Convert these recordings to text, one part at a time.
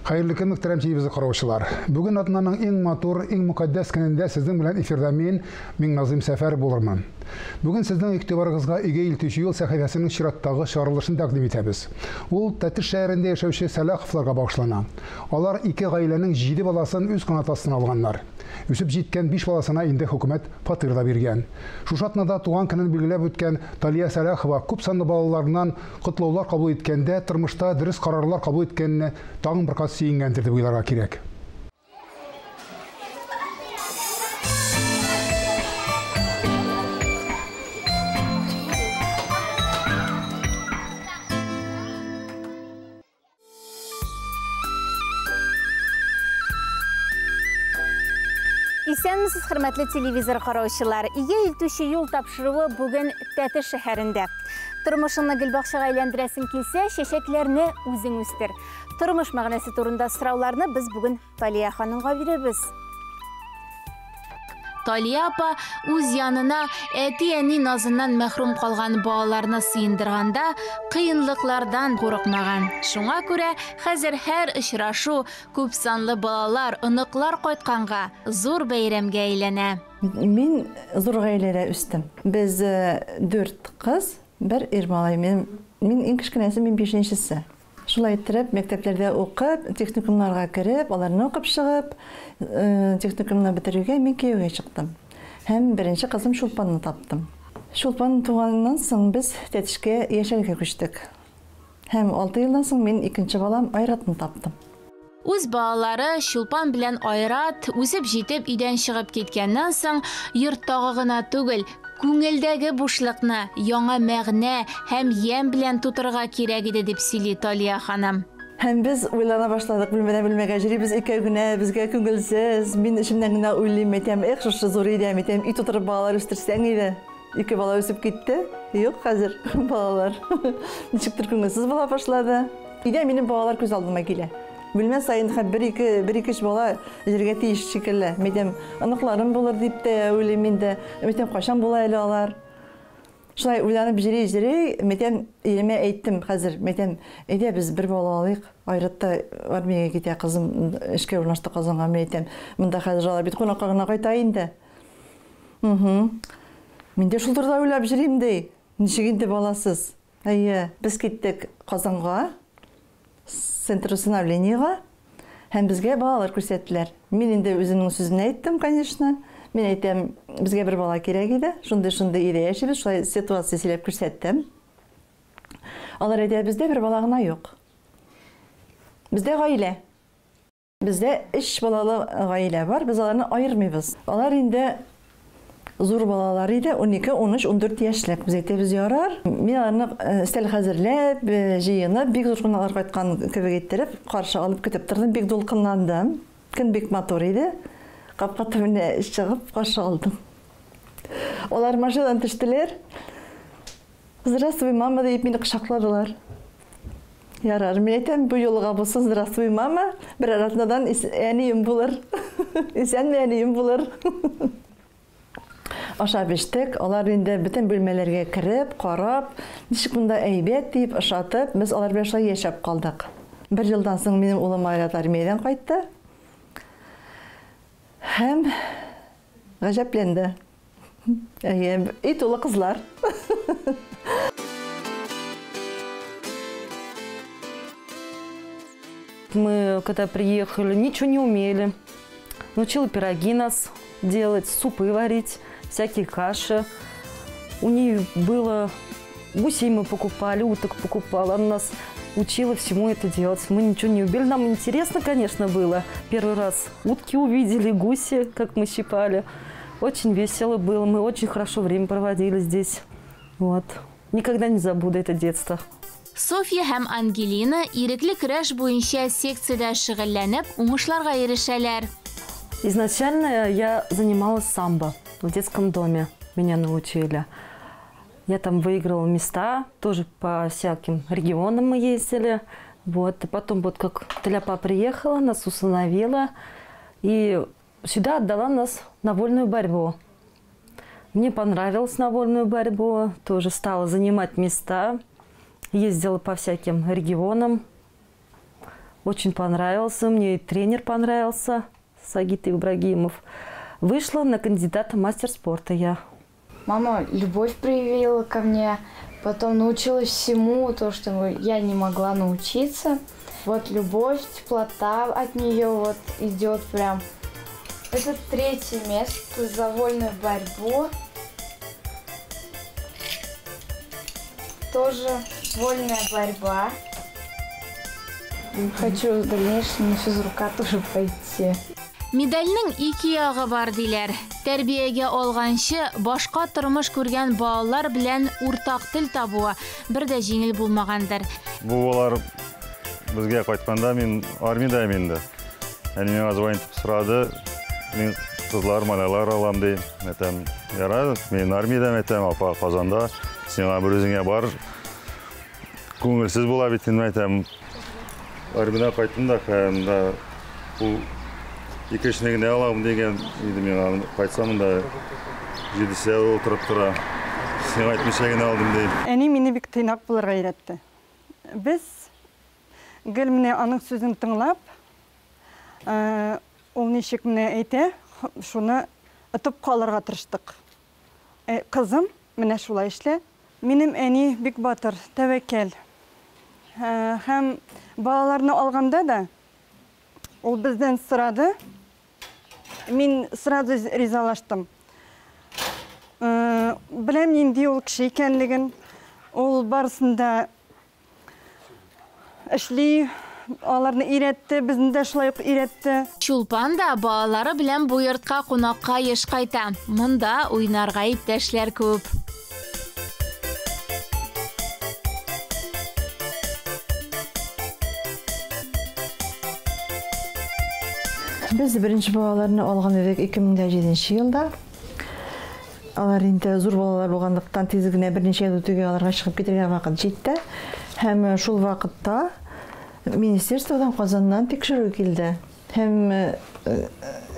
Hayırlı kın muhterem TV караучылар. Бүгін атнаның ең матур, ең мұқаддас күнінде сіздің белән эфирда мен Назым Сәфәр булырмын. Бүген сезнең игътибарыгызга Иге Илтүче юл сәхифәсенең чираттагы чыгарылышын тәкъдим итәбез. Ул Тәтеш шәһәрендә яшәүче Сәлаховларга багышлана. Алар ике гаиләнең 7 баласын үз канаты астына алганнар. Үсеп җиткән 5 баласына инде хөкүмәт фатир да биргән. Шушы атнада туган көнен билгеләп үткән Талия Сәлахова күп санлы балаларыннан котлаулар кабул иткәндә тормышта дөрес карарлар кабул иткәнне тагын бер кат сөйгәндер дип уйларга кирәк. Исәнмесез, хөрмәтле телевизор караучылар. Иге Илтүче юл тапшыруы бүген Тәтеш шәһәрендә. Тормышыңны гөлбакчага әйләндерәсең килсә, чәчәкләрне үзең үстер. Тормыш мәгънәсе турында сорауларны без бүген Талия ханымга бирәбез. Талия апа үз янына әти-әни назыннан мәхрүм калган балаларны сыендырганда кыенлыклардан курыкмаган. Шуңа күрә хәзер һәр очрашу күп санлы балалар, оныклар кайтканга зур бәйрәмгә әйләнә. Мин зур гаиләдә үстем. Без 4 кыз, бер ир малай. Мин иң кечкенәсе, мин 5-нчесе. Шулай иттереп, мәктәпләрдә укып, техникумнарга кереп, аларны укып чыгып, техникумны бетерүгә мин кияүгә чыктым. Һәм беренче кызым Шулпанны таптым. Шулпан туганнан соң без Тәтешкә яшәргә күчтек. Һәм 6 елдан соң мин икенче балам Айратны таптым. Үз балалары Шулпан белән Айрат үсеп җитеп өйдән чыгып киткәннән соң йорттагы гына түгел, күңелдәге бушлыкны яңа мәгънә һәм ям белән тутырга кирәк иде дип сөйли Талия ханым. Һәм без уйлана башладык, белмәгә җирибез икәү генә, безгә күңелсез. Мин ишемнән генә уйлыйм, әйтәм, шушы зур идея, әйтәм, ит тутырып балалар үстерсәң иде. Ике бала үсеп китте. Юк, хәзер балалар ничектер күңелсез була башлады. Идея минем балалар күз алдыма килә. Белмәс сайын бер-ике бала җиргә тиеш шикелле. Мәйтәм, аныкларым булыр дип тә уйлыйм инде. Мәйтәм, кайчан була әле алар? Шулай уйланып җирей, мәйтәм, иреме әйттем хәзер. Мәйтәм, әйдә без бер бала алыйк. Айратта армиягә китә, кызым эшкә урнашты Казанга. Мәйтәм, монда хәзер алар бит кунакка гына кайта инде. Мин дә шул турыда уйлап җирим ди. Ничек инде баласыз? Әйе, без киттек Казанга. Центр усыновлениега, һәм безгә балалар күрсәттеләр. Мин инде үземнең сүзне әйттем, конечно. Мин әйтәм, безгә бер бала кирәк иде. Шундый өйдә яшибез, шулай ситуация сөйләп күрсәттем. Алар әйтә, бездә бер бала гына юк. Бездә гаилә. Бездә 3 балалы гаилә бар, без аларны айырмыйбыз. Алар инде зур балалар иде, 12, 13, 14 яшьлек. Без әйтәбез, ярар. Мин аларны стәл хәзерләп, җыенып, бик зур кунаклар кайткан кебек иттереп, каршы алып көтеп тордым, бик дулкынландым. Көн бик матур иде. Капка төбенә чыгып каршы алдым. Алар машинадан төштеләр. Здравствуй, мама, дип мине кочакладылар. Ярар, мин әйтәм, бу юлга булсын, здравствуй, мама. Бер аратнадан әнием булыр. Исәнме әнием булыр. Ашап эчтек, алар инде бөтен бүлмәләргә кереп, карап, ничек монда әйбәт дип ашатып, без алар белән шулай яшәп калдык. 1 елдан соң минем улым Айрат армиядән кайтты. Һәм гаҗәпләнде. Әйе, ит улы кызлар. Мы, когда приехали, ничего не умели. Научила пироги нас делать, супы варить, всякие каши. У нее было... Гусей мы покупали, уток покупала. Она нас учила всему это делать. Мы ничего не убили. Нам интересно, конечно, было. Первый раз утки увидели, гуси, как мы щипали. Очень весело было. Мы очень хорошо время проводили здесь. Вот. Никогда не забуду это детство. Софья һәм Ангелина ирекле көрәш буенча секциядә шөгыльләнеп, уңышларга ирешәләр. Изначально я занималась самбо в детском доме. Меня научили. Я там выиграла места, тоже по всяким регионам мы ездили. Вот. Потом вот как Таляпа приехала, нас усыновила и сюда отдала нас на вольную борьбу. Мне понравилось на вольную борьбу, тоже стала занимать места. Ездила по всяким регионам. Очень понравился, мне и тренер понравился, Сагит Ибрагимов. Вышла на кандидата в мастер спорта я. Мама любовь проявила ко мне, потом научилась всему, то, что я не могла научиться. Вот любовь, теплота от нее вот идет прям. Это 3-е место за вольную борьбу. Тоже вольная борьба. Хочу в дальнейшем на физрука тоже пойти. Медальнең 2 ягы бар диләр. Тәрбиягә алганчы башка тормыш күргән балалар белән уртак тел табуы бер дә җиңел булмагандыр. Бу балалар безгә кайтканда мин армиядә инде. Әни миңа звонит сорады. Мин кызлар, малайлар алам ди. Мәтәм, ярады, мин армиядә мәтәм, апа Казанда. Сиңа бер үзеңә бар. Күңелсез була бит инде мәтәм. Армиядә кайттым да, хәмдә бу икешнегенә алам дигән иде мин кайтсам да 7-сә утырып тора. Сиңа әйтмичә генә алдым ди. Әни мине бик тыйнак булырга өйрәтте. Без гел менә аның сүзен тыңлап, ул ничек менә әйтә, шуны итеп калырга тырыштык. Кызым, менә шулай эшлә. Минем әни бик батыр, тәвәккәл. Һәм балаларны алганда да ул бездән сорады. Мин сразу ризалаштым. Беләм нинди ул кеше икәнлеген, ул барысында эшли, аларны өйрәтте, безне дә шулай ук өйрәтте. Чулпан да балалары белән бу йортка кунакка еш кайта. Монда уйнарга иптәшләр күп. Biz birinci балаларны алган идек 2007 елда. Алар инде зур балалар булгандыктан тиз генә берничә ел үтүгә аларга чыгып китәргә вакыт җитте. Һәм шул вакытта министрлыктан Казаннан тикшерү килде. Һәм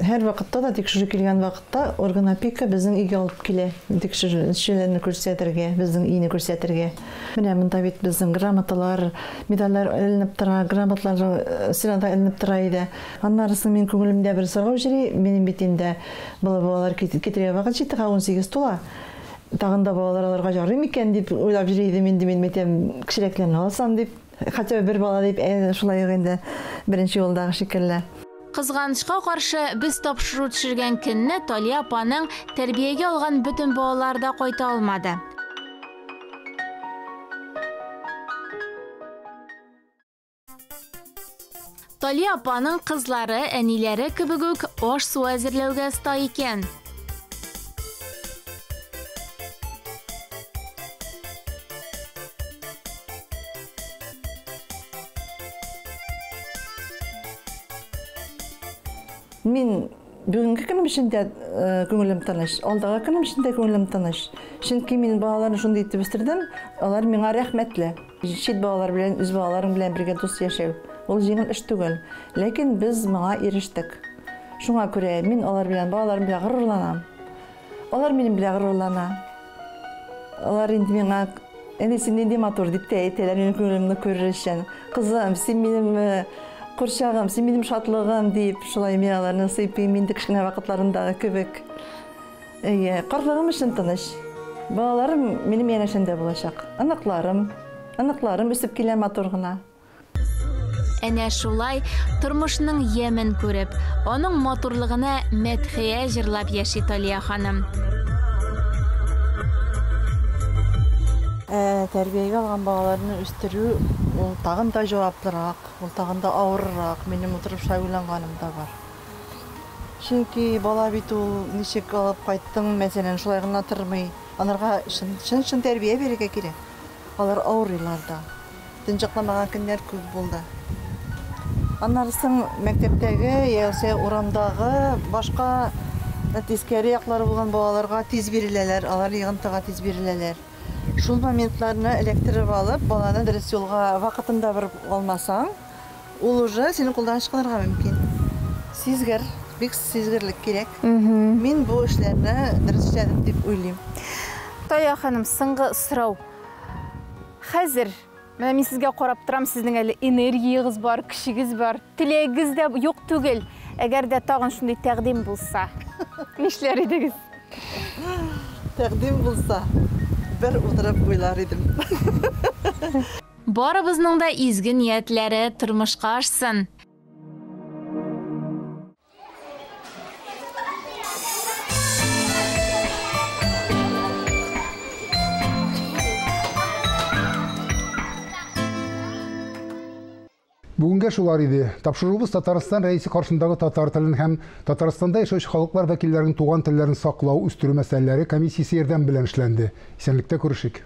һәр вакытта да тикшерү килгән вакытта орган опека безнең өйгә алып килә. Тикшерүчеләрне күрсәтергә, безнең өйне күрсәтергә. Менә монда бит безнең грамоталар, медальләр эленеп тора, грамоталар синада эленеп тора иде. Аннарысын мин күңелемдә бер сорау җири, минем бит инде балалар китәргә вакыт җитте, 18 тула. Тагын да балалар аларга ярый микән дип уйлап йөри идем, инде мин мәктәп кешелекләрне алсам дип, хәтта бер бала дип, шулай инде беренче елдагы шикелле. Кызганычка каршы без тапшыру төшергән көнне Талия апаның тәрбиягә алган бөтен балалар да кайта алмады. Талия апаның кызлары, әниләре кебек үк аш-су әзерләүгә оста икән. Мин бүгенге көнем эчендә күңелем тыныч, алдагы көнем эчендә күңелем тыныч. Чөнки мин балаларны шундый итеп үстердем, алар миңа рәхмәтле. Чит балалар белән, үз балаларым белән бергә дус яшәү. Ул җиңел эш түгел, ләкин без моңа ирештек. Шуңа күрә мин алар белән, балаларым белән горурланам. Алар минем белән горурлана. Алар инде миңа "Әни, син нинди матур" дип тә әйтәләр, минем күңелемне күрер өчен. "Кызым, син минем Курчагым, син минем шатлыгым" дип, шулай мин аларны сыйпыйм инде кичкенә вакытларындагы кебек. Карлыгым өчен тыныч. Балаларым минем янәшәмдә булачак. Аныкларым үсеп килә матур гына. Әнә шулай тормышның ямен күреп, аның матурлыгына мәдхия җырлап яши Талия ханым. Тәрбиягә алган балаларны үстерү ул тагын да җаваплырак, ул тагын да авыррак. Минем утырып шулай уйлаганым да бар. Чөнки бала бит ул ничек алып кайттың, мәсәлән, шулай гына тормый. Аларга шын тәрбия бирергә кирәк. Алар авырыйлар да. Тынчыкламаган көннәр күп булды. Аннарсын мәктәптәге яисә урамдагы башка тискәре яклары булган балаларга тиз биреләләр, алар йогынтыга тиз биреләләр. Шул моментларны электрип алып, баланы дөрес юлга вакытында биреп алмасаң, ул уже синең кулдан чыгарга мөмкин. Сизгер, бик сизгерлек кирәк. Мин бу эшләрне дөрес эшләдем дип уйлыйм. Талия ханым, соңгы сорау. Хәзер Менә мин сезгә карап торам, сезнең әле энергиягыз бар, көчегез бар, теләгегез дә юк түгел. Әгәр дә тагын шундый тәкъдим булса, нишләр идегез? Тәкъдим булса, бер утырып уйлар идем. Барыбызның да изге ниятләре тормышка ашсын. Бүгінге шулар иде. Тапшырубыз Татарстан рәисе каршындагы татар телен һәм Татарстанда яшәүче халыклар вәкилләренең туган телләрен саклау, үстерү мәсьәләләре комиссиясе ярдәм белән эшләнде. Исәнлектә күрешик.